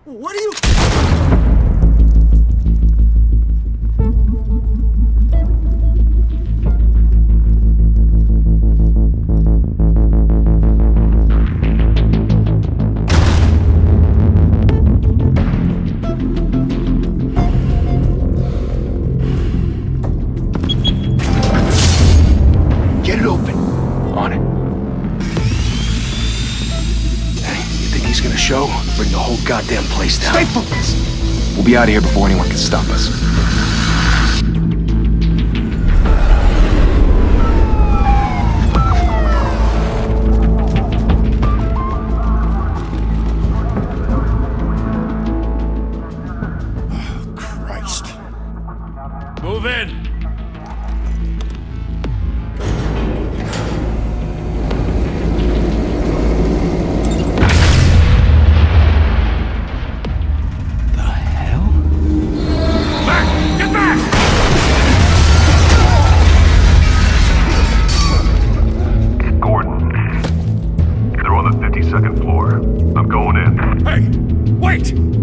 What are you... Get it open. On it. Hey, you think he's gonna show? Bring the whole goddamn place down. Stay focused! We'll be out of here before anyone can stop us. Oh, Christ. Move in!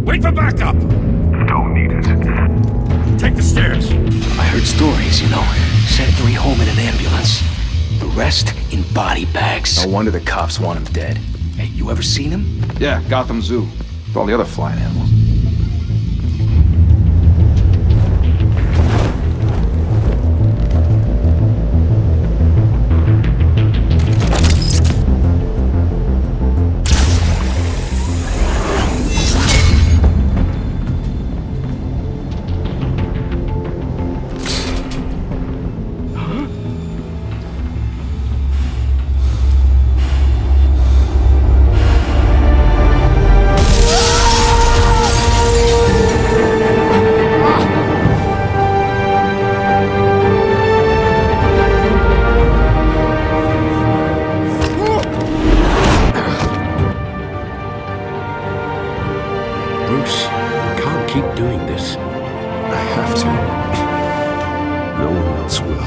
Wait for backup! Don't need it. Take the stairs. I heard stories, you know. Sent 3 home in an ambulance. The rest in body bags. No wonder the cops want him dead. Hey, you ever seen him? Yeah, Gotham Zoo. With all the other flying animals. Bruce, you can't keep doing this. I have to. No one else will.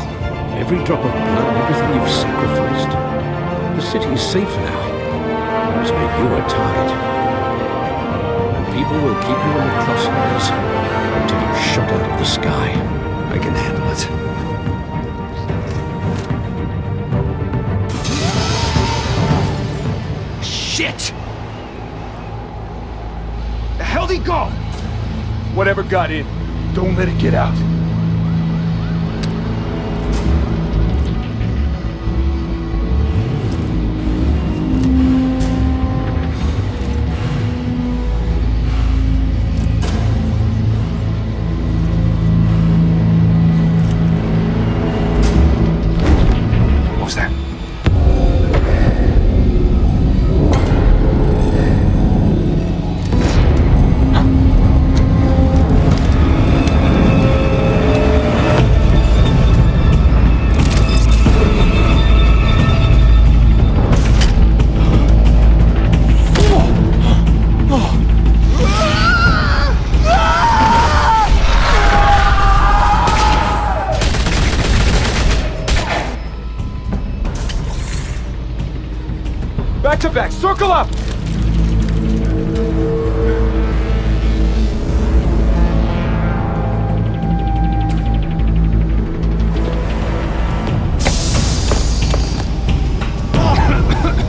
Every drop of blood, everything you've sacrificed. The city is safer now. It's made you a target. And people will keep you in the crosshairs until you're shot out of the sky. I can handle it. Shit! The hell'd he go? Whatever got in, don't let it get out. What was that? Back to back, circle up!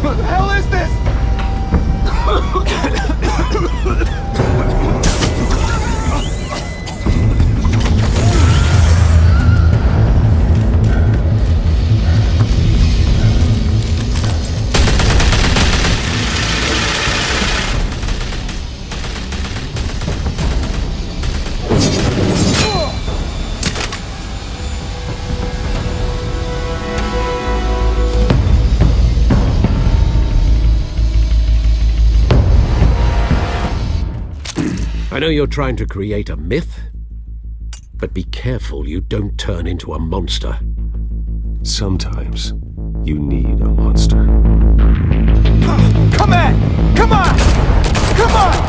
What the hell is this? I know you're trying to create a myth, but be careful you don't turn into a monster. Sometimes you need a monster. Come on! Come on! Come on!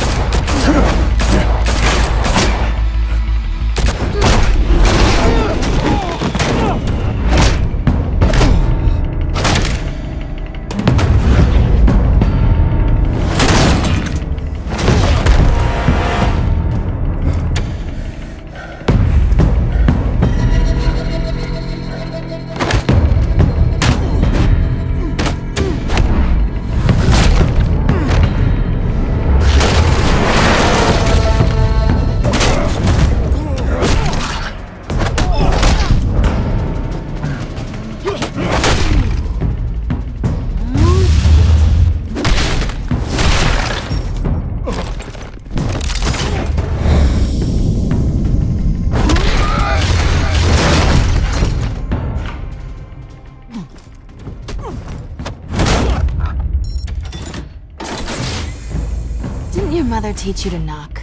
mother teach you to knock?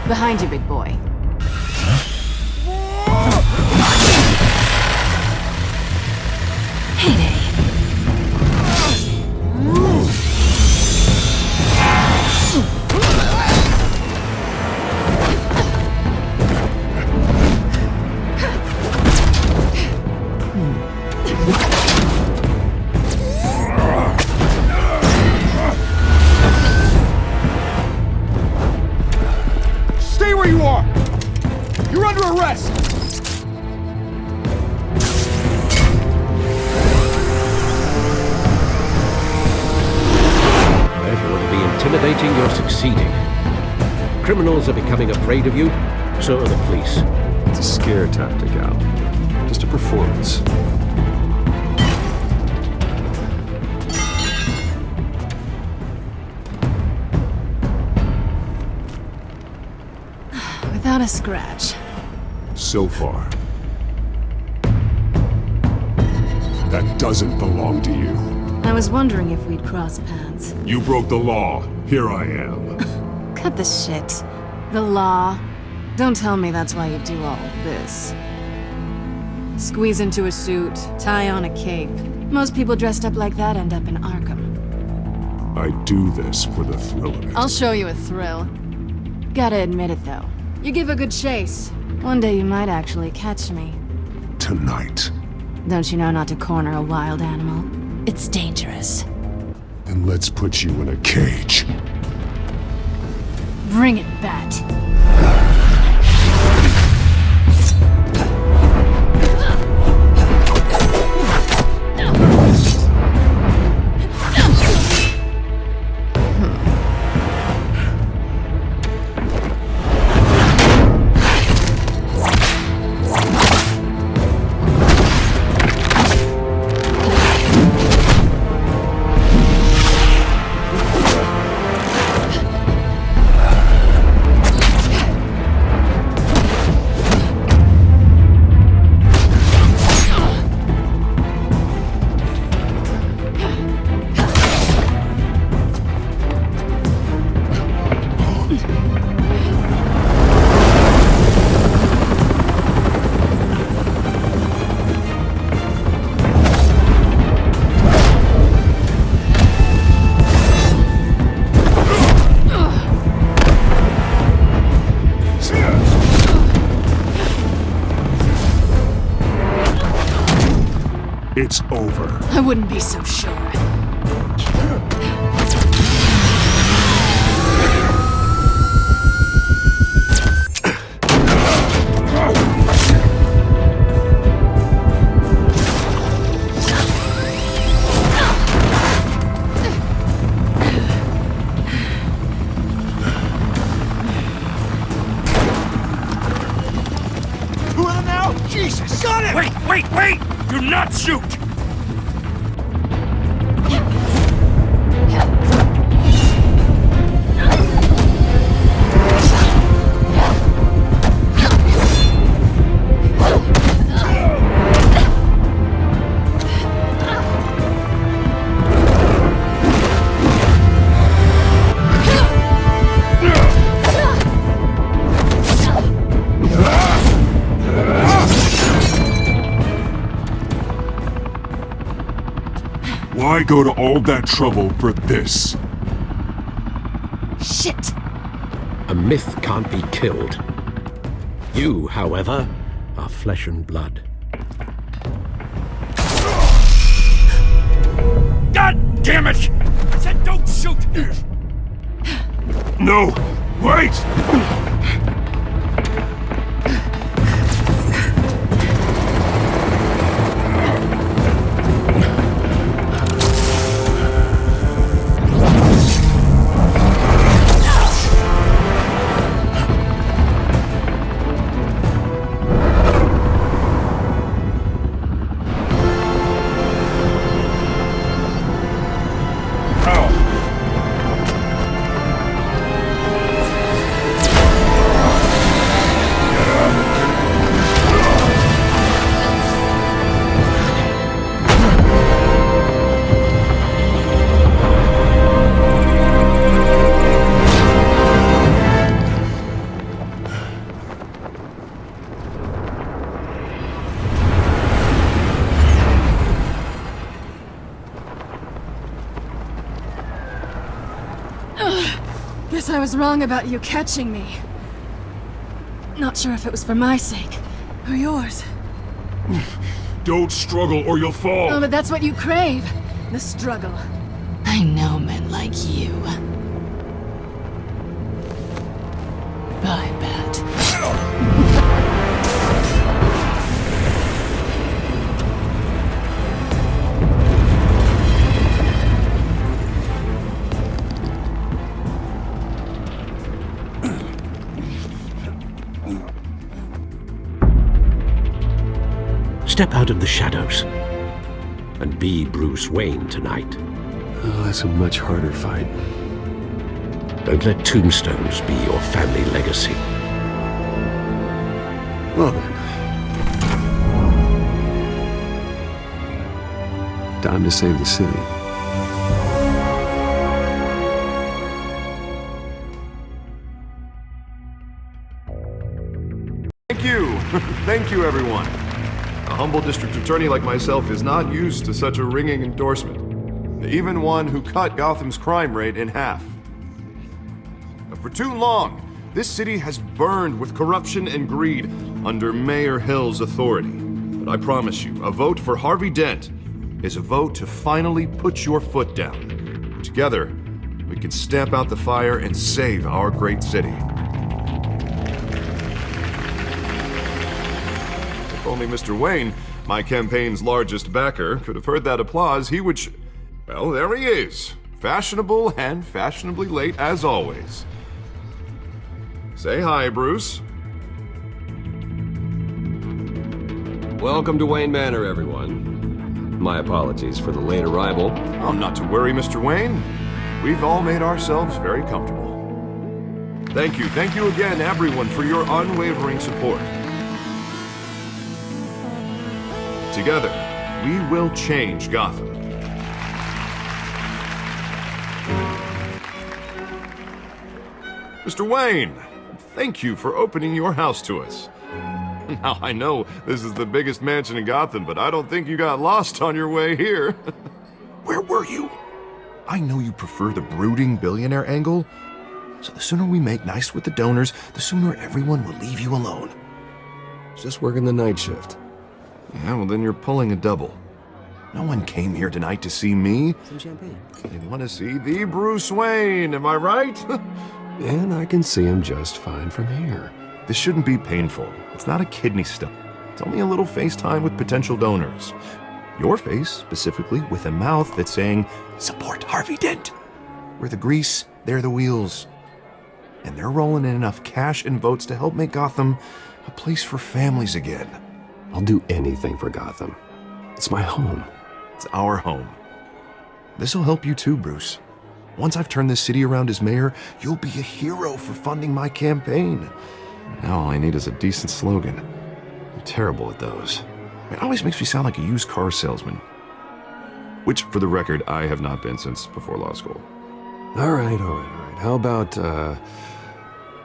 Behind you, big boy. Heyday. Stay where you are! You're under arrest! If you want to be intimidating, you're succeeding. Criminals are becoming afraid of you, so are the police. It's a scare tactic, Al. Just a performance. Without a scratch. So far. That doesn't belong to you. I was wondering if we'd cross paths. You broke the law. Here I am. Cut the shit. The law. Don't tell me that's why you do all this. Squeeze into a suit, tie on a cape. Most people dressed up like that end up in Arkham. I do this for the thrill of it. I'll show you a thrill. Gotta admit it, though. You give a good chase. One day you might actually catch me. Tonight. Don't you know not to corner a wild animal? It's dangerous. Then let's put you in a cage. Bring it, Bat. It's over. I wouldn't be so sure. Who are them now? Jesus! Got him! Wait! Do not shoot! Why go to all that trouble for this? Shit! A myth can't be killed. You, however, are flesh and blood. God damn it! I said don't shoot! No! Wait! Guess I was wrong about you catching me. Not sure if it was for my sake, or yours. Don't struggle or you'll fall. Oh, but that's what you crave. The struggle. I know men like you. I bet. Step out of the shadows and be Bruce Wayne tonight. Oh, that's a much harder fight. Don't let tombstones be your family legacy. Well then. Time to save the city. Thank you. Thank you, everyone. A humble district attorney like myself is not used to such a ringing endorsement. Even one who cut Gotham's crime rate in half. For too long, this city has burned with corruption and greed under Mayor Hill's authority. But I promise you, a vote for Harvey Dent is a vote to finally put your foot down. Together, we can stamp out the fire and save our great city. If only Mr. Wayne, my campaign's largest backer, could have heard that applause, he would well, there he is. Fashionable and fashionably late as always. Say hi, Bruce. Welcome to Wayne Manor, everyone. My apologies for the late arrival. Oh, not to worry, Mr. Wayne. We've all made ourselves very comfortable. Thank you again, everyone, for your unwavering support. Together, we will change Gotham. Mr. Wayne, thank you for opening your house to us. Now, I know this is the biggest mansion in Gotham, but I don't think you got lost on your way here. Where were you? I know you prefer the brooding billionaire angle, so the sooner we make nice with the donors, the sooner everyone will leave you alone. Just working the night shift. Yeah, well then you're pulling a double. No one came here tonight to see me. Some champagne. They want to see the Bruce Wayne, am I right? And I can see him just fine from here. This shouldn't be painful. It's not a kidney stone. It's only a little FaceTime with potential donors. Your face, specifically, with a mouth that's saying, support Harvey Dent. We're the grease, they're the wheels. And they're rolling in enough cash and votes to help make Gotham a place for families again. I'll do anything for Gotham. It's my home. It's our home. This'll help you too, Bruce. Once I've turned this city around as mayor, you'll be a hero for funding my campaign. Now all I need is a decent slogan. I'm terrible at those. It always makes me sound like a used car salesman. Which, for the record, I have not been since before law school. All right. How about,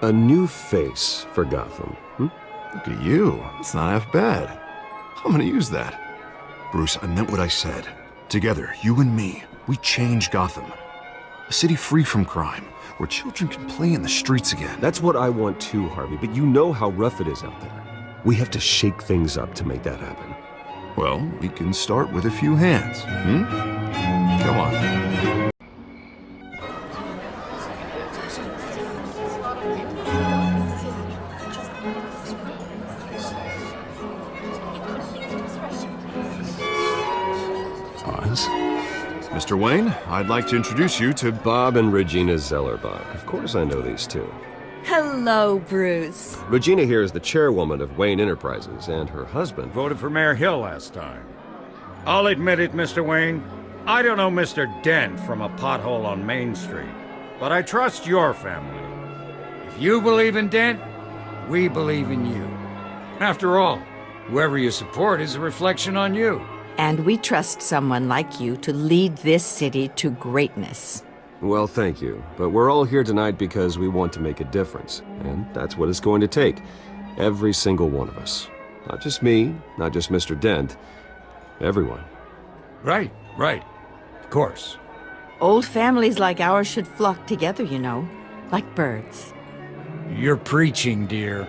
a new face for Gotham, Look at you. It's not half bad. I'm gonna use that. Bruce, I meant what I said. Together, you and me, we change Gotham. A city free from crime, where children can play in the streets again. That's what I want too, Harvey, but you know how rough it is out there. We have to shake things up to make that happen. Well, we can start with a few hands, Come on. Pause. Mr. Wayne, I'd like to introduce you to Bob and Regina Zellerbach. Of course I know these two. Hello, Bruce. Regina here is the chairwoman of Wayne Enterprises, and her husband... Voted for Mayor Hill last time. I'll admit it, Mr. Wayne. I don't know Mr. Dent from a pothole on Main Street, but I trust your family. If you believe in Dent, we believe in you. After all, whoever you support is a reflection on you. And we trust someone like you to lead this city to greatness. Well, thank you. But we're all here tonight because we want to make a difference. And that's what it's going to take. Every single one of us. Not just me, not just Mr. Dent. Everyone. Right. Of course. Old families like ours should flock together, you know. like birds. You're preaching, dear.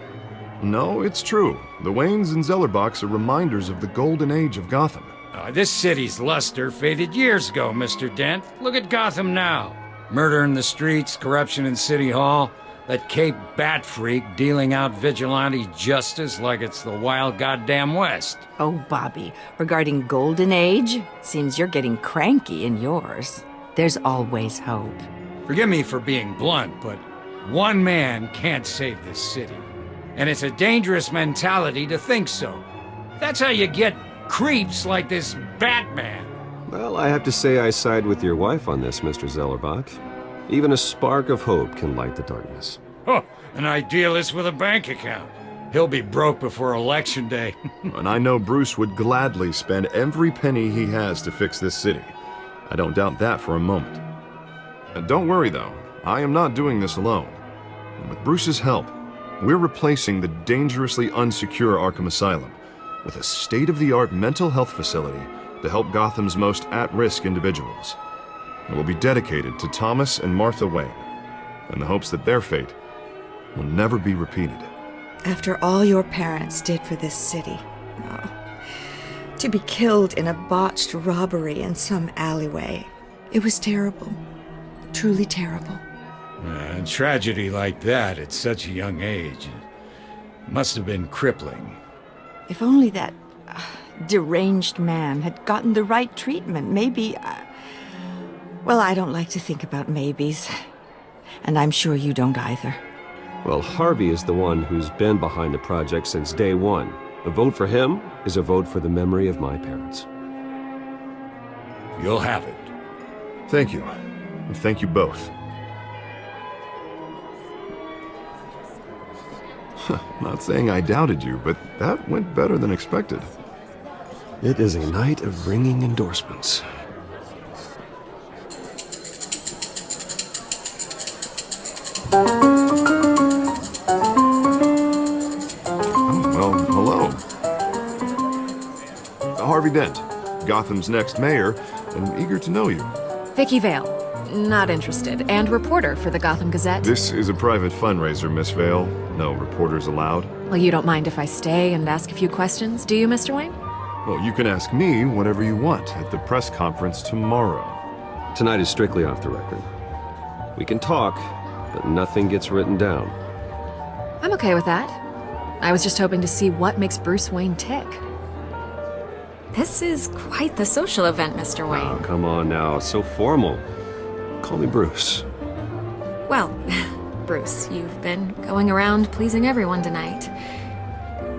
No, it's true. The Waynes and Zellerbachs are reminders of the golden age of Gotham. This city's luster faded years ago, Mr. Dent. Look at Gotham now. Murder in the streets, corruption in City Hall, that Cape Bat freak dealing out vigilante justice like it's the wild goddamn West. Oh, Bobby, regarding Golden Age, seems you're getting cranky in yours. There's always hope. Forgive me for being blunt, but one man can't save this city. And it's a dangerous mentality to think so. That's how you get creeps like this Batman. Well, I have to say I side with your wife on this, Mr. Zellerbach. Even a spark of hope can light the darkness. Oh, an idealist with a bank account. He'll be broke before Election Day. And I know Bruce would gladly spend every penny he has to fix this city. I don't doubt that for a moment. And don't worry, though. I am not doing this alone. And with Bruce's help, we're replacing the dangerously unsecure Arkham Asylum with a state-of-the-art mental health facility to help Gotham's most at-risk individuals. It will be dedicated to Thomas and Martha Wayne, in the hopes that their fate will never be repeated. After all your parents did for this city, oh, to be killed in a botched robbery in some alleyway, it was terrible. Truly terrible. A tragedy like that at such a young age must have been crippling. If only that deranged man had gotten the right treatment, maybe... well, I don't like to think about maybes. And I'm sure you don't either. Well, Harvey is the one who's been behind the project since day one. A vote for him is a vote for the memory of my parents. You'll have it. Thank you. And thank you both. Not saying I doubted you, but that went better than expected. It is a night of ringing endorsements. Well, hello. Harvey Dent, Gotham's next mayor, and eager to know you. Vicky Vale. Not interested. And reporter for the Gotham Gazette. This is a private fundraiser, Miss Vale. No reporters allowed. Well, you don't mind if I stay and ask a few questions, do you, Mr. Wayne? Well, you can ask me whatever you want at the press conference tomorrow. Tonight is strictly off the record. We can talk, but nothing gets written down. I'm okay with that. I was just hoping to see what makes Bruce Wayne tick. This is quite the social event, Mr. Wayne. Oh, come on now, so formal. Call me Bruce. Well, Bruce, you've been going around pleasing everyone tonight.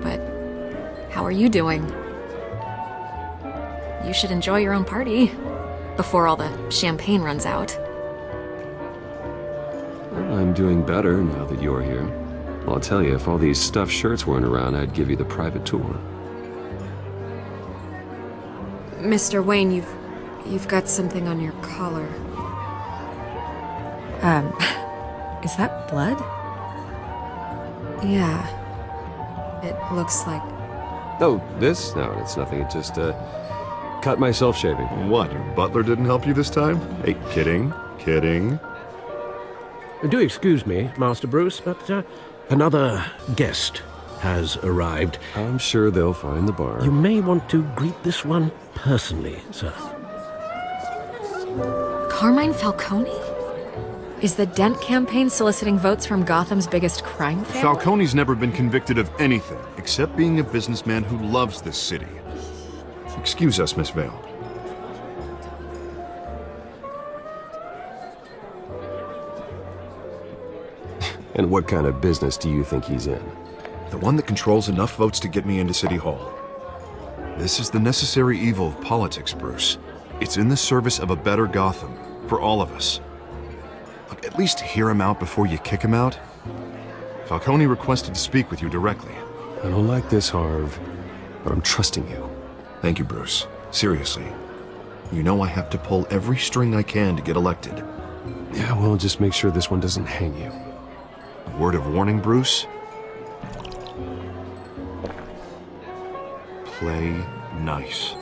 But how are you doing? You should enjoy your own party before all the champagne runs out. Well, I'm doing better now that you're here. Well, I'll tell you, if all these stuffed shirts weren't around, I'd give you the private tour. Mr. Wayne, you've got something on your collar. Is that blood? Yeah. It looks like... Oh, this? No, it's nothing. It just, cut myself shaving. What, your butler didn't help you this time? Hey, kidding. Do excuse me, Master Bruce, but another guest has arrived. I'm sure they'll find the bar. You may want to greet this one personally, sir. Carmine Falcone? Is the Dent campaign soliciting votes from Gotham's biggest crime family? Falcone's never been convicted of anything except being a businessman who loves this city. Excuse us, Miss Vale. And what kind of business do you think he's in? The one that controls enough votes to get me into City Hall. This is the necessary evil of politics, Bruce. It's in the service of a better Gotham, for all of us. Look, at least hear him out before you kick him out. Falcone requested to speak with you directly. I don't like this, Harv, but I'm trusting you. Thank you, Bruce. Seriously. You know I have to pull every string I can to get elected. Yeah, well, just make sure this one doesn't hang you. A word of warning, Bruce? Play nice.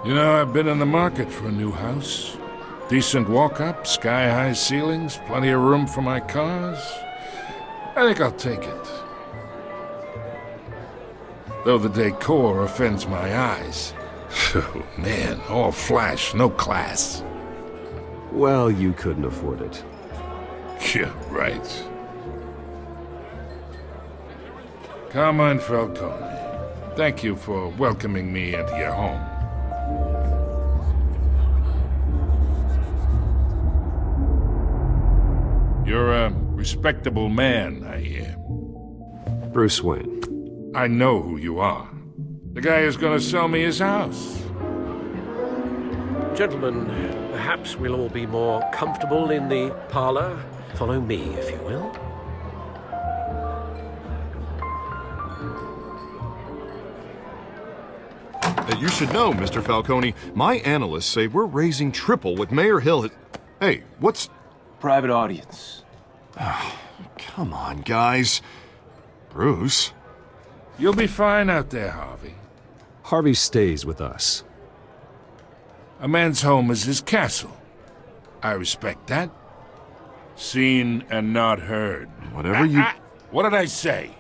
You know, I've been in the market for a new house. Decent walk-up, sky-high ceilings, plenty of room for my cars. I think I'll take it. Though the decor offends my eyes. Oh, man, all flash, no class. Well, you couldn't afford it. Yeah, right. Carmine Falcone, thank you for welcoming me into your home. You're a respectable man, I hear. Bruce Wayne. I know who you are. The guy who's gonna sell me his house. Gentlemen, perhaps we'll all be more comfortable in the parlor. Follow me, if you will. You should know, Mr. Falcone, my analysts say we're raising triple what Mayor Hill. Hey, what's... Private audience. Come on, guys. Bruce? You'll be fine out there, Harvey. Harvey stays with us. A man's home is his castle. I respect that. Seen and not heard. Whatever you... What did I say?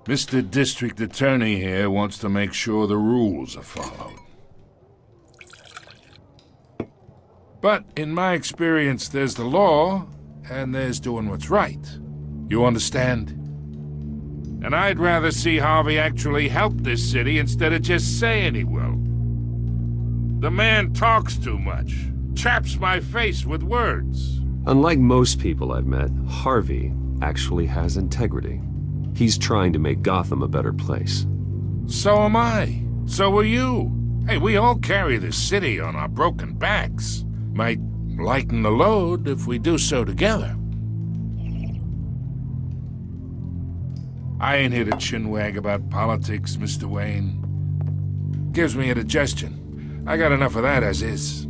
Mr. District Attorney here wants to make sure the rules are followed. But in my experience, there's the law, and there's doing what's right. You understand? And I'd rather see Harvey actually help this city instead of just saying he will. The man talks too much, chaps my face with words. Unlike most people I've met, Harvey actually has integrity. He's trying to make Gotham a better place. So am I. So are you. Hey, we all carry this city on our broken backs. Might lighten the load if we do so together. I ain't here to chinwag about politics, Mr. Wayne. Gives me indigestion. I got enough of that as is.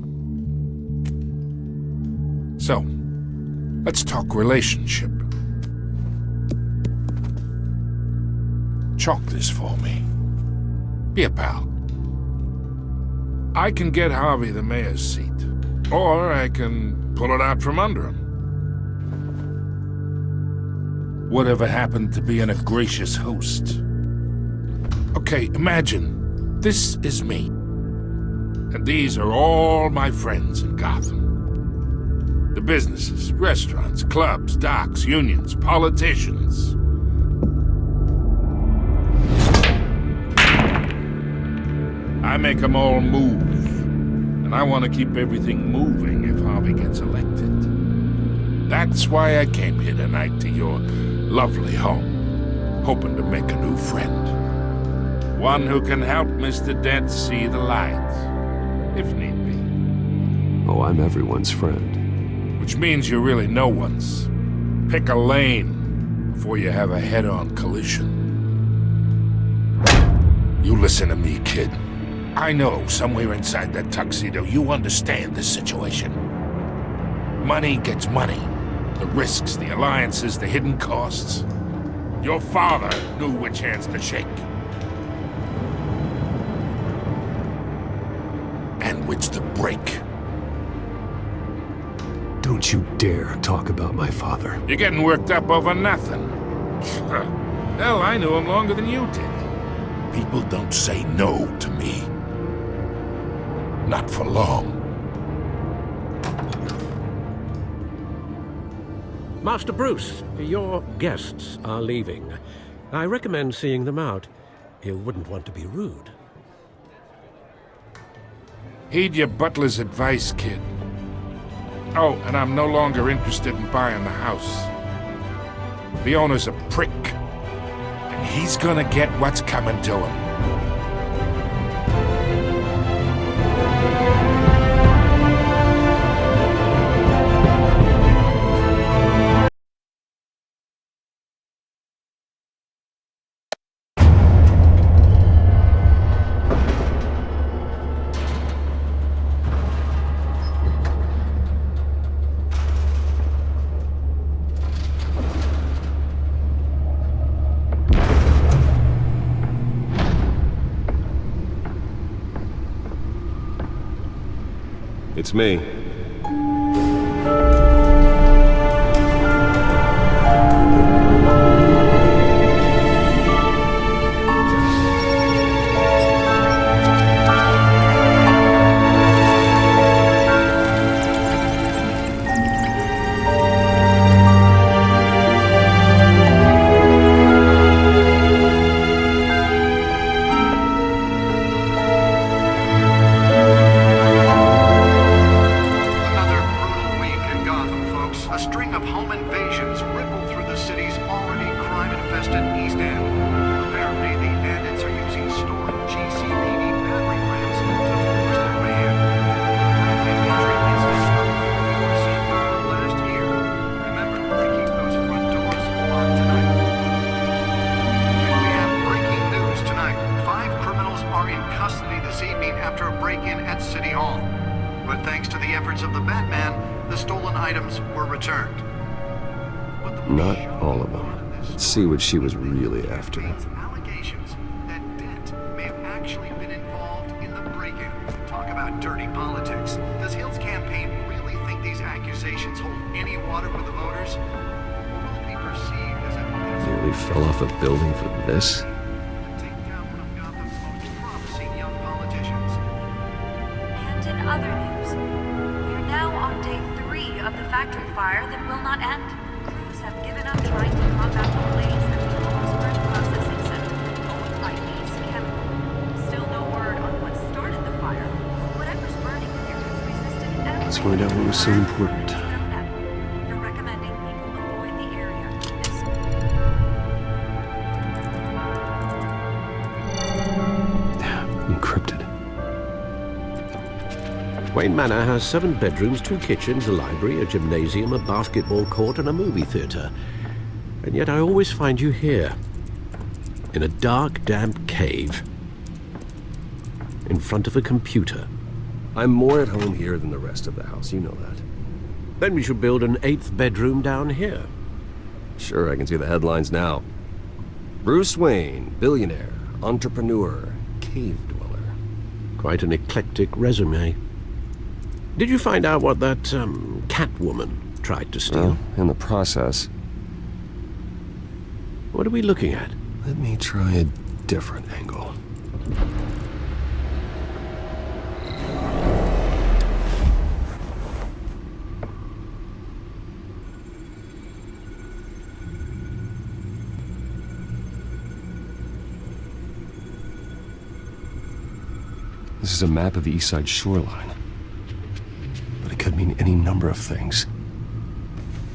So, let's talk relationship. Chalk this for me. Be a pal. I can get Harvey the mayor's seat, or I can pull it out from under him. Whatever happened to being a gracious host? Okay, imagine this is me. And these are all my friends in Gotham. The businesses, restaurants, clubs, docks, unions, politicians. I make them all move. And I want to keep everything moving if Harvey gets elected. That's why I came here tonight to your lovely home, hoping to make a new friend. One who can help Mr. Dent see the light, if need be. Oh, I'm everyone's friend. Which means you're really no one's. Pick a lane before you have a head-on collision. You listen to me, kid. I know somewhere inside that tuxedo you understand this situation. Money gets money. The risks, the alliances, the hidden costs. Your father knew which hands to shake. And which to break. Don't you dare talk about my father. You're getting worked up over nothing. Hell, I knew him longer than you did. People don't say no to me. Not for long. Master Bruce, your guests are leaving. I recommend seeing them out. You wouldn't want to be rude. Heed your butler's advice, kid. Oh, and I'm no longer interested in buying the house. The owner's a prick. And he's gonna get what's coming to him. It's me. Not all of them. Let's see what she was really after. Allegations that Dent may have actually been involved in the break-in. Talk about dirty politics. Does Hill's campaign really think these accusations hold any water with the voters? Will it be perceived as a... Nearly fell off a building for this? Take down one of Gotham's most promising young politicians. And in other news, we're now on day 3 of the factory fire that will not end. Crews have given up trying to combat the blaze at the Oxford Processing Center, owned by Ace Chemical. Still no word on what started the fire. Whatever's burning here has resisted every... Let's find out what was so important. They're recommending people avoid the area. Encrypted. Wayne Manor has 7 bedrooms, 2 kitchens, a library, a gymnasium, a basketball court, and a movie theater. And yet I always find you here, in a dark, damp cave, in front of a computer. I'm more at home here than the rest of the house, you know that. Then we should build an 8th bedroom down here. Sure, I can see the headlines now. Bruce Wayne, billionaire, entrepreneur, cave dweller. Quite an eclectic resume. Did you find out what that, Catwoman tried to steal? Well, in the process. What are we looking at? Let me try a different angle. This is a map of the East Side shoreline. But it could mean any number of things.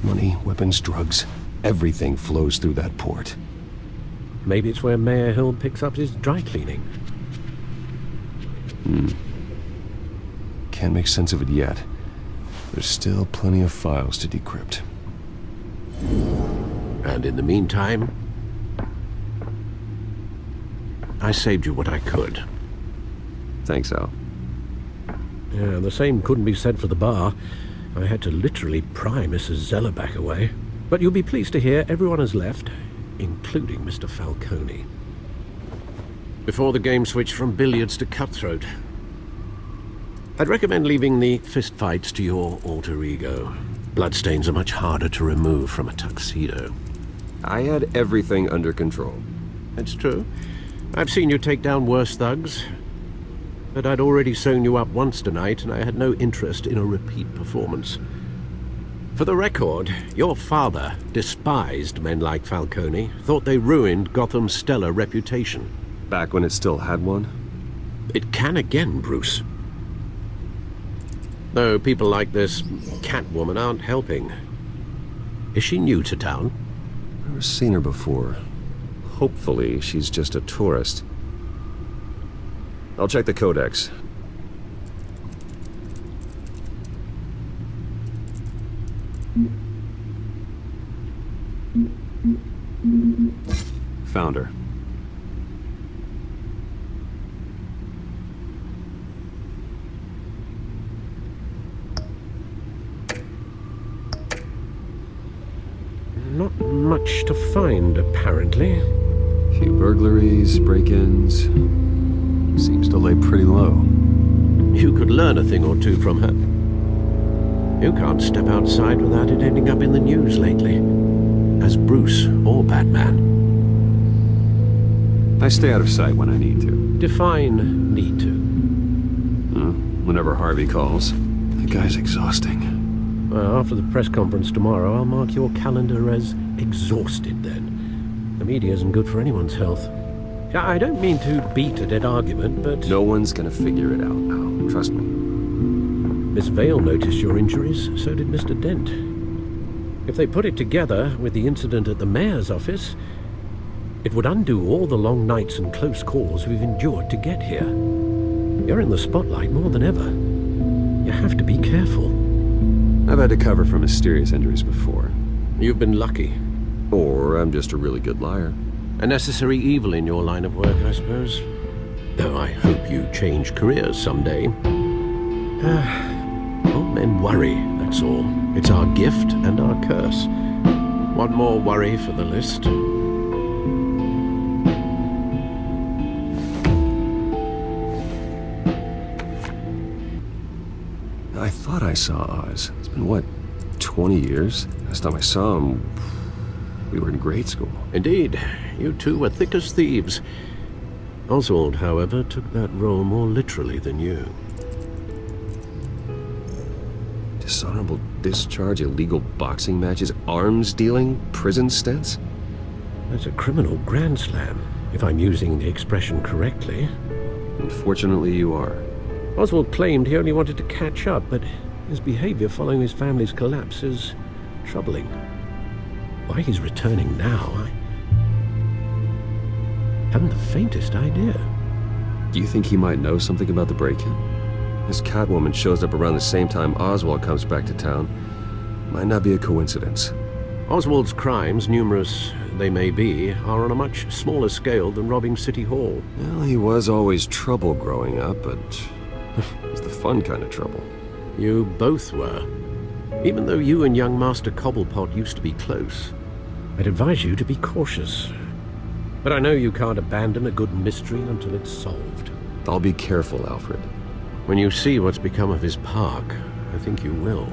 Money, weapons, drugs, everything flows through that port. Maybe it's where Mayor Hill picks up his dry cleaning. Can't make sense of it yet. There's still plenty of files to decrypt. And in the meantime, I saved you what I could. Thanks, Al. Yeah, the same couldn't be said for the bar. I had to literally pry Mrs. Zeller back away. But you'll be pleased to hear everyone has left, including Mr. Falcone. Before the game switched from billiards to cutthroat. I'd recommend leaving the fistfights to your alter ego. Bloodstains are much harder to remove from a tuxedo. I had everything under control. It's true. I've seen you take down worse thugs. But I'd already sewn you up once tonight, and I had no interest in a repeat performance. For the record, your father despised men like Falcone, thought they ruined Gotham's stellar reputation. Back when it still had one? It can again, Bruce. Though people like this Catwoman aren't helping. Is she new to town? Never seen her before. Hopefully, she's just a tourist. I'll check the codex. Found her. Not much to find, apparently. Few burglaries, break-ins. Seems to lay pretty low. You could learn a thing or two from her. You can't step outside without it ending up in the news lately. As Bruce or Batman. I stay out of sight when I need to. Define need to. Whenever Harvey calls. That guy's exhausting. Well, after the press conference tomorrow, I'll mark your calendar as exhausted then. The media isn't good for anyone's health. I don't mean to beat a dead argument, but... No one's gonna figure it out now. Trust me. Miss Vale noticed your injuries, so did Mr. Dent. If they put it together with the incident at the mayor's office, it would undo all the long nights and close calls we've endured to get here. You're in the spotlight more than ever. You have to be careful. I've had to cover for mysterious injuries before. You've been lucky. Or I'm just a really good liar. A necessary evil in your line of work, I suppose. Though I hope you change careers someday. Old men worry, that's all. It's our gift and our curse. One more worry for the list. I thought I saw Oz. It's been, what, 20 years? Last time I saw him, we were in grade school. Indeed. You two were thick as thieves. Oswald, however, took that role more literally than you. Dishonorable discharge, illegal boxing matches, arms dealing, prison stints? That's a criminal grand slam, if I'm using the expression correctly. Unfortunately, you are. Oswald claimed he only wanted to catch up, but his behavior following his family's collapse is troubling. Why he's returning now, I haven't the faintest idea. Do you think he might know something about the break-in? This Catwoman shows up around the same time Oswald comes back to town. Might not be a coincidence. Oswald's crimes, numerous they may be, are on a much smaller scale than robbing City Hall. Well, he was always trouble growing up, but it's the fun kind of trouble. You both were. Even though you and young Master Cobblepot used to be close, I'd advise you to be cautious. But I know you can't abandon a good mystery until it's solved. I'll be careful, Alfred. When you see what's become of his park, I think you will.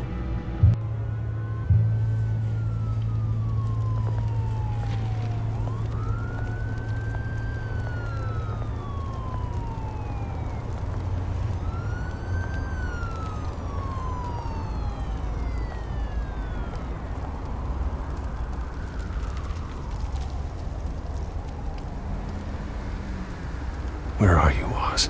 Where are you, Oz?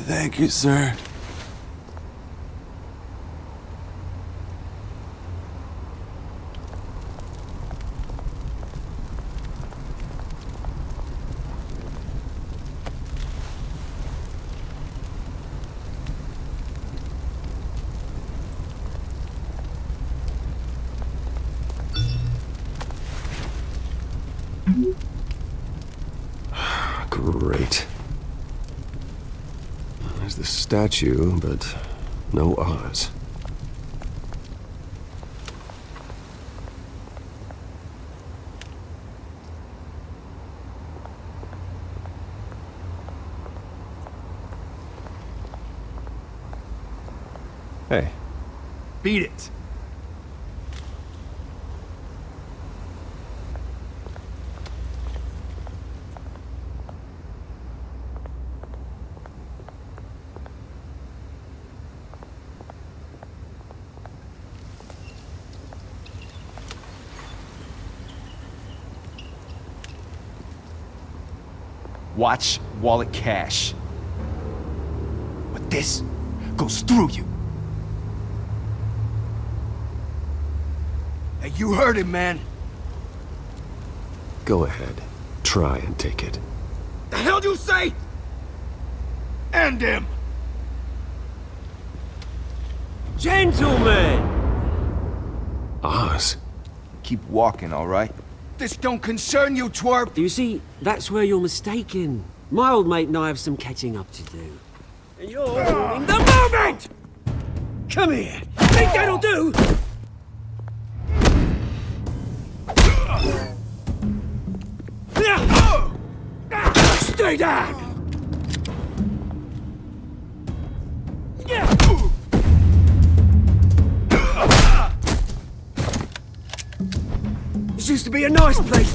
Thank you, sir. Great. There's the statue, but no Oz. Hey. Beat it. Watch wallet cash. But this goes through you. Hey, you heard it, man. Go ahead. Try and take it. The hell do you say? End him! Gentlemen! Oz. Keep walking, all right? This don't concern you, twerp! You see, that's where you're mistaken. My old mate and I have some catching up to do. You're in the moment! Come here. Think that'll do? Stay down! This used to be a nice place.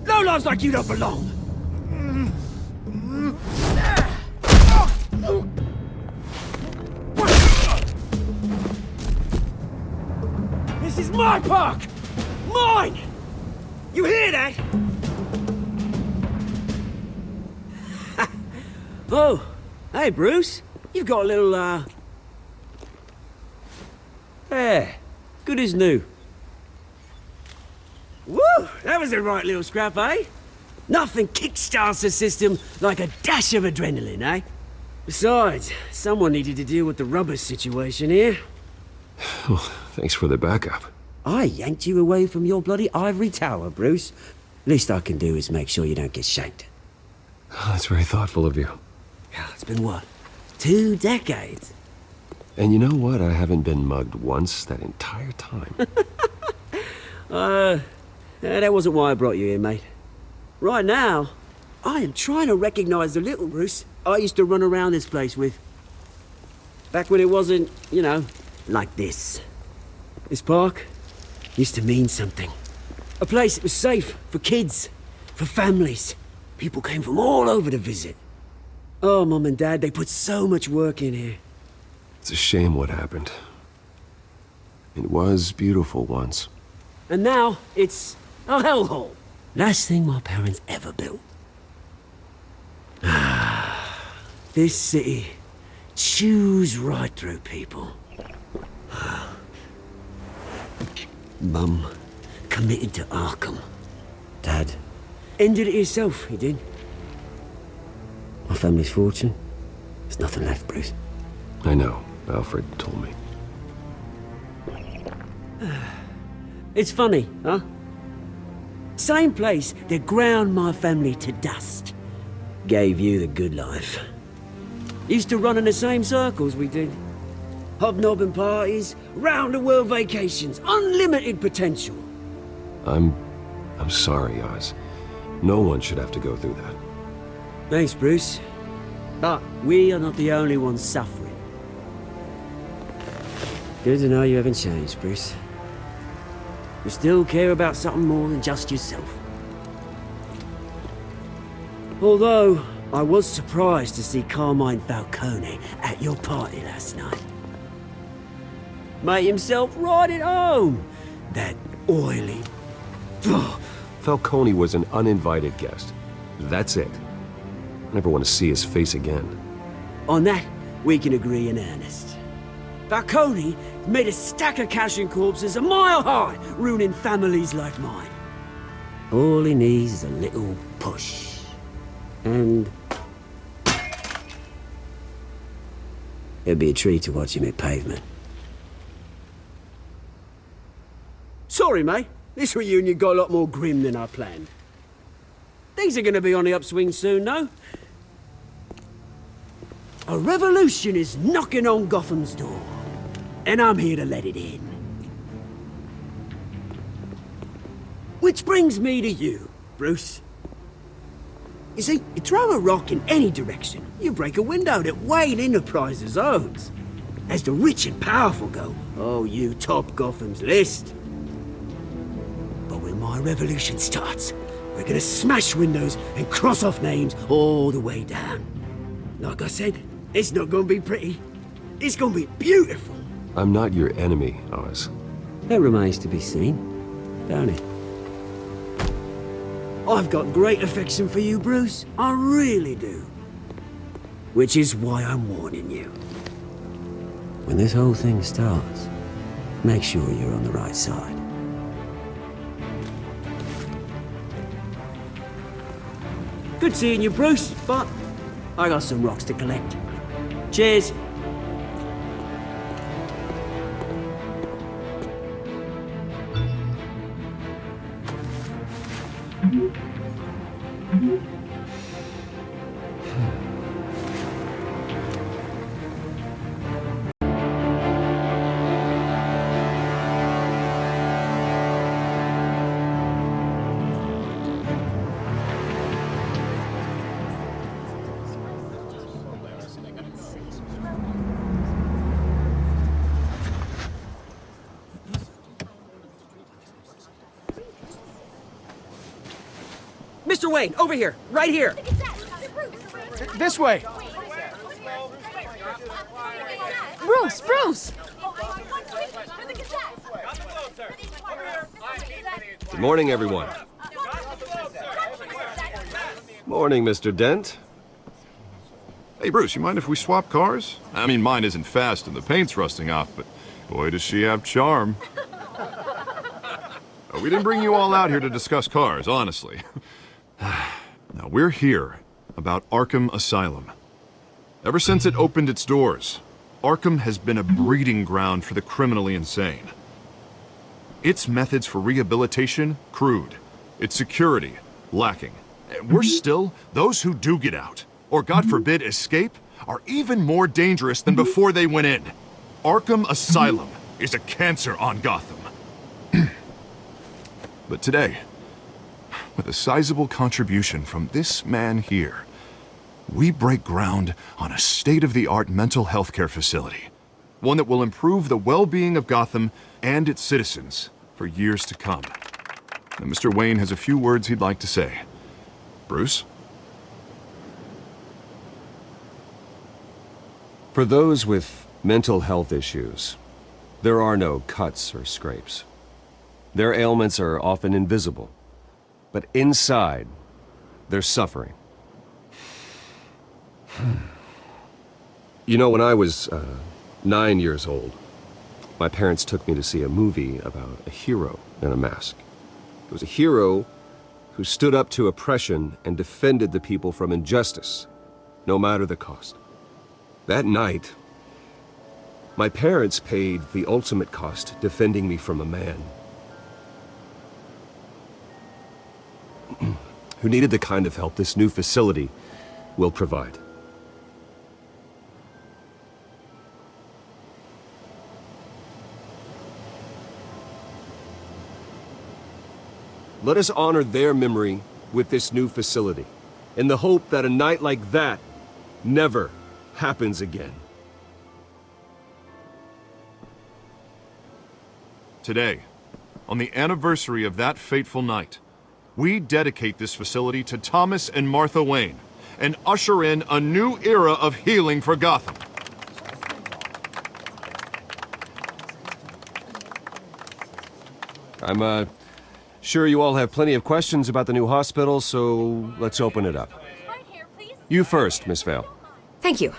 Lowlifes like you don't belong. This is my park! Mine! You hear that? Oh, hey, Bruce. You've got a little, Yeah, good as new. Woo! That was a right little scrap, eh? Nothing kickstarts the system like a dash of adrenaline, eh? Besides, someone needed to deal with the rubber situation here. Oh, thanks for the backup. I yanked you away from your bloody ivory tower, Bruce. Least I can do is make sure you don't get shanked. Oh, that's very thoughtful of you. It's been what? 2 decades? And you know what? I haven't been mugged once that entire time. That wasn't why I brought you here, mate. Right now, I am trying to recognize the little Bruce I used to run around this place with. Back when it wasn't, you know, like this. This park used to mean something. A place that was safe for kids, for families. People came from all over to visit. Oh, Mum and Dad, they put so much work in here. It's a shame what happened. It was beautiful once. And now, it's a hellhole. Last thing my parents ever built. This city chews right through people. Mum committed to Arkham. Dad ended it himself, he did. My family's fortune, there's nothing left, Bruce. I know. Alfred told me. It's funny, huh? Same place that ground my family to dust gave you the good life. Used to run in the same circles we did. Hobnobbing parties, round-the-world vacations, unlimited potential. I'm sorry, Oz. No one should have to go through that. Thanks, Bruce. But we are not the only ones suffering. Good to know you haven't changed, Bruce. You still care about something more than just yourself. Although, I was surprised to see Carmine Falcone at your party last night. Made himself right at home. That oily... Falcone was an uninvited guest. That's it. I never want to see his face again. On that, we can agree in earnest. Falcone made a stack of cash and corpses a mile high, ruining families like mine. All he needs is a little push. And... it'd be a treat to watch him hit pavement. Sorry, mate. This reunion got a lot more grim than I planned. Things are gonna be on the upswing soon, though. A revolution is knocking on Gotham's door. And I'm here to let it in. Which brings me to you, Bruce. You see, you throw a rock in any direction, you break a window that Wayne Enterprises owns. As the rich and powerful go, oh, you top Gotham's list. But when my revolution starts, we're gonna smash windows and cross off names all the way down. Like I said, it's not gonna be pretty. It's gonna be beautiful. I'm not your enemy, Oz. That remains to be seen, don't it? I've got great affection for you, Bruce. I really do. Which is why I'm warning you. When this whole thing starts, make sure you're on the right side. Good seeing you, Bruce, but I got some rocks to collect. Cheers. Mr. Wayne, over here, right here. This way. Bruce! Good morning, everyone. Morning, Mr. Dent. Hey, Bruce, you mind if we swap cars? I mean, mine isn't fast and the paint's rusting off, but boy, does she have charm. We didn't bring you all out here to discuss cars, honestly. Now, we're here about Arkham Asylum. Ever since it opened its doors, Arkham has been a breeding ground for the criminally insane. Its methods for rehabilitation, crude. Its security, lacking. Worse still, those who do get out, or God forbid escape, are even more dangerous than before they went in. Arkham Asylum is a cancer on Gotham. But today, with a sizable contribution from this man here, we break ground on a state-of-the-art mental health care facility. One that will improve the well-being of Gotham and its citizens for years to come. And Mr. Wayne has a few words he'd like to say. Bruce? For those with mental health issues, there are no cuts or scrapes. Their ailments are often invisible, but inside, they're suffering. You know, when I was 9 years old, my parents took me to see a movie about a hero in a mask. It was a hero who stood up to oppression and defended the people from injustice, no matter the cost. That night, my parents paid the ultimate cost defending me from a man who needed the kind of help this new facility will provide. Let us honor their memory with this new facility, in the hope that a night like that never happens again. Today, on the anniversary of that fateful night, we dedicate this facility to Thomas and Martha Wayne and usher in a new era of healing for Gotham. I'm sure you all have plenty of questions about the new hospital, so let's open it up. You first, Miss Vale. Thank you.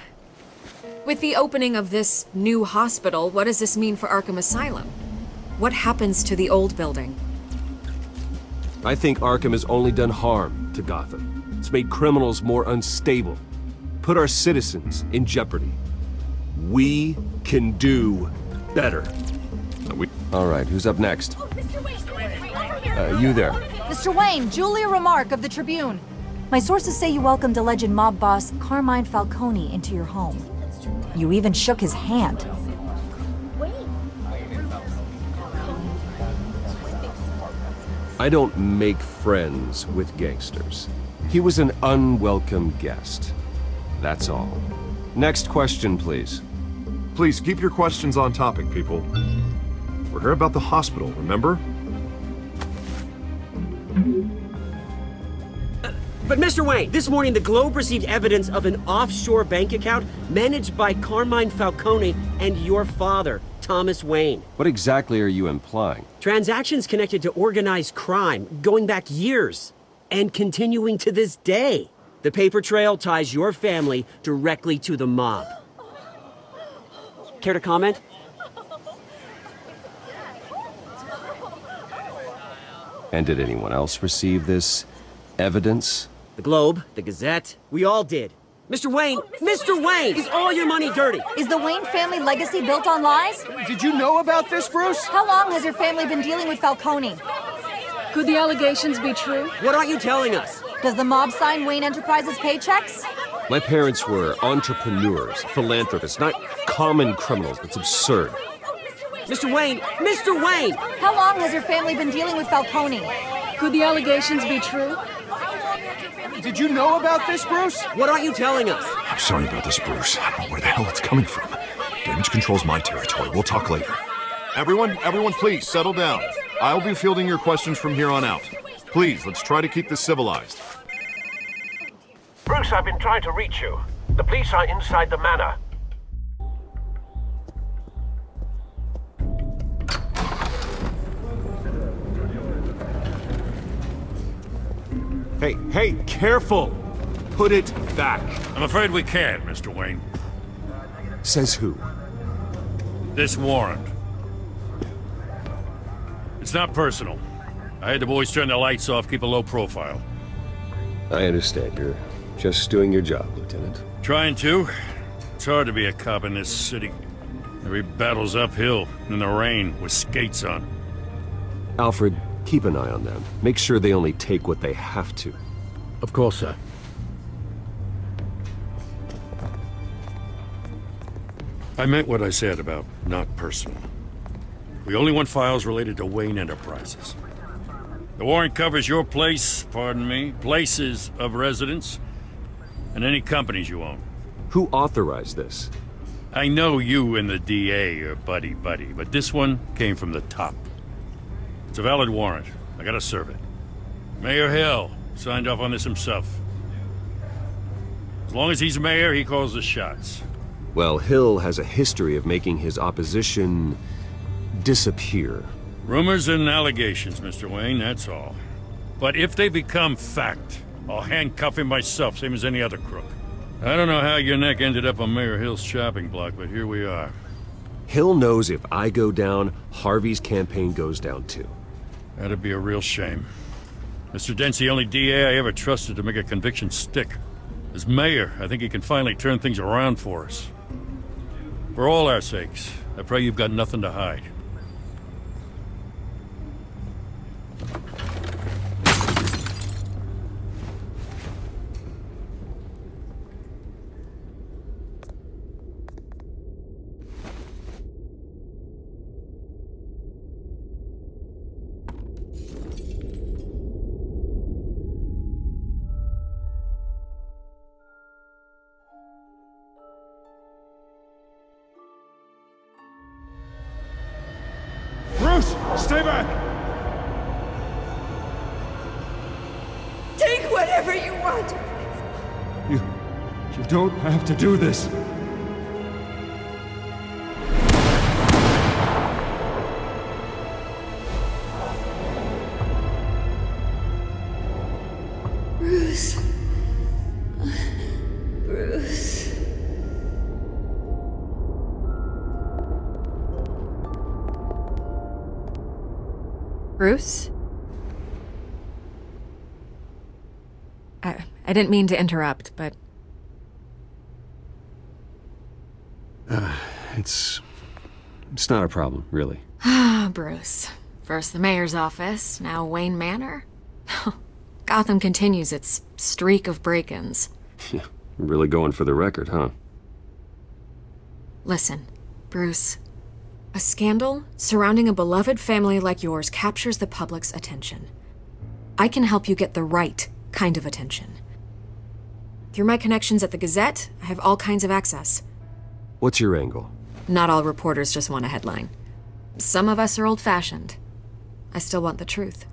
With the opening of this new hospital, what does this mean for Arkham Asylum? What happens to the old building? I think Arkham has only done harm to Gotham. It's made criminals more unstable, put our citizens in jeopardy. We can do better. All right, who's up next? You there. Mr. Wayne, Julia Remark of the Tribune. My sources say you welcomed alleged mob boss Carmine Falcone into your home. You even shook his hand. I don't make friends with gangsters. He was an unwelcome guest. That's all. Next question, please. Please keep your questions on topic, people. We're here about the hospital, remember? But Mr. Wayne, this morning the Globe received evidence of an offshore bank account managed by Carmine Falcone and your father, Thomas Wayne. What exactly are you implying? Transactions connected to organized crime going back years and continuing to this day. The paper trail ties your family directly to the mob. Care to comment? And did anyone else receive this evidence? The Globe, the Gazette, we all did. Mr. Wayne, is all your money dirty? Is the Wayne family legacy built on lies? Did you know about this, Bruce? How long has your family been dealing with Falcone? Could the allegations be true? What aren't you telling us? Does the mob sign Wayne Enterprises paychecks? My parents were entrepreneurs, philanthropists, not common criminals. That's absurd. Mr. Wayne! How long has your family been dealing with Falcone? Could the allegations be true? Did you know about this, Bruce? What aren't you telling us? I'm sorry about this, Bruce. I don't know where the hell it's coming from. Damage control's my territory. We'll talk later. Everyone, please settle down. I'll be fielding your questions from here on out. Please, let's try to keep this civilized. Bruce, I've been trying to reach you. The police are inside the manor. Hey, careful! Put it back. I'm afraid we can't, Mr. Wayne. Says who? This warrant. It's not personal. I had the boys turn the lights off, keep a low profile. I understand. You're just doing your job, Lieutenant. Trying to. It's hard to be a cop in this city. Every battle's uphill, in the rain, with skates on. Alfred, keep an eye on them. Make sure they only take what they have to. Of course, sir. I meant what I said about not personal. We only want files related to Wayne Enterprises. The warrant covers your place, pardon me, places of residence, and any companies you own. Who authorized this? I know you and the DA are buddy-buddy, but this one came from the top. It's a valid warrant. I gotta serve it. Mayor Hill signed off on this himself. As long as he's mayor, he calls the shots. Well, Hill has a history of making his opposition disappear. Rumors and allegations, Mr. Wayne, that's all. But if they become fact, I'll handcuff him myself, same as any other crook. I don't know how your neck ended up on Mayor Hill's chopping block, but here we are. Hill knows if I go down, Harvey's campaign goes down too. That'd be a real shame. Mr. Dent's the only DA I ever trusted to make a conviction stick. As mayor, I think he can finally turn things around for us. For all our sakes, I pray you've got nothing to hide. Bruce, stay back! Take whatever you want. You don't have to do this. Bruce. Bruce. Bruce? I didn't mean to interrupt, but... It's not a problem, really. Ah, Bruce. First the mayor's office, now Wayne Manor. Gotham continues its streak of break-ins. Yeah, really going for the record, huh? Listen, Bruce. A scandal surrounding a beloved family like yours captures the public's attention. I can help you get the right kind of attention. Through my connections at the Gazette, I have all kinds of access. What's your angle? Not all reporters just want a headline. Some of us are old-fashioned. I still want the truth.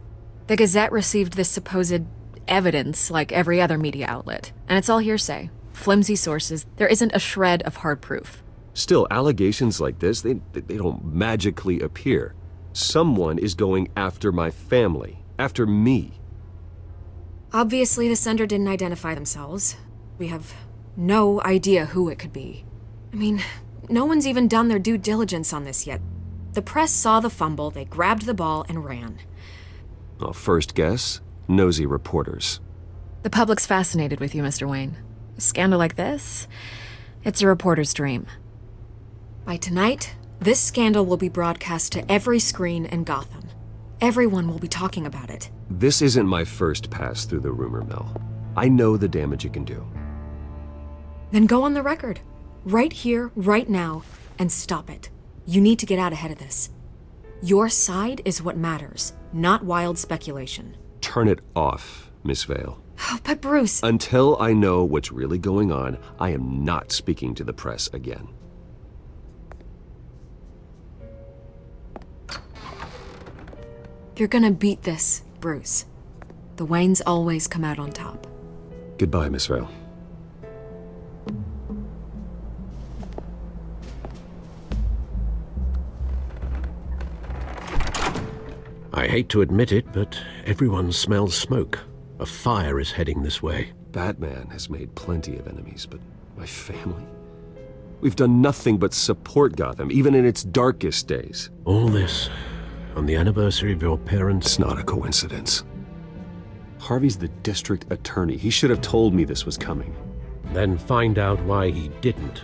The Gazette received this supposed evidence like every other media outlet, and it's all hearsay. Flimsy sources. There isn't a shred of hard proof. Still, allegations like this, they don't magically appear. Someone is going after my family, after me. Obviously, the sender didn't identify themselves. We have no idea who it could be. I mean, no one's even done their due diligence on this yet. The press saw the fumble, they grabbed the ball and ran. Well, first guess, nosy reporters. The public's fascinated with you, Mr. Wayne. A scandal like this, it's a reporter's dream. By tonight, this scandal will be broadcast to every screen in Gotham. Everyone will be talking about it. This isn't my first pass through the rumor mill. I know the damage it can do. Then go on the record. Right here, right now, and stop it. You need to get out ahead of this. Your side is what matters, not wild speculation. Turn it off, Miss Vale. Oh, but Bruce... Until I know what's really going on, I am not speaking to the press again. You're gonna beat this, Bruce. The Waynes always come out on top. Goodbye, Miss Vale. I hate to admit it, but everyone smells smoke. A fire is heading this way. Batman has made plenty of enemies, but my family? We've done nothing but support Gotham, even in its darkest days. All this on the anniversary of your parents'... It's not a coincidence. Harvey's the district attorney. He should have told me this was coming. Then find out why he didn't.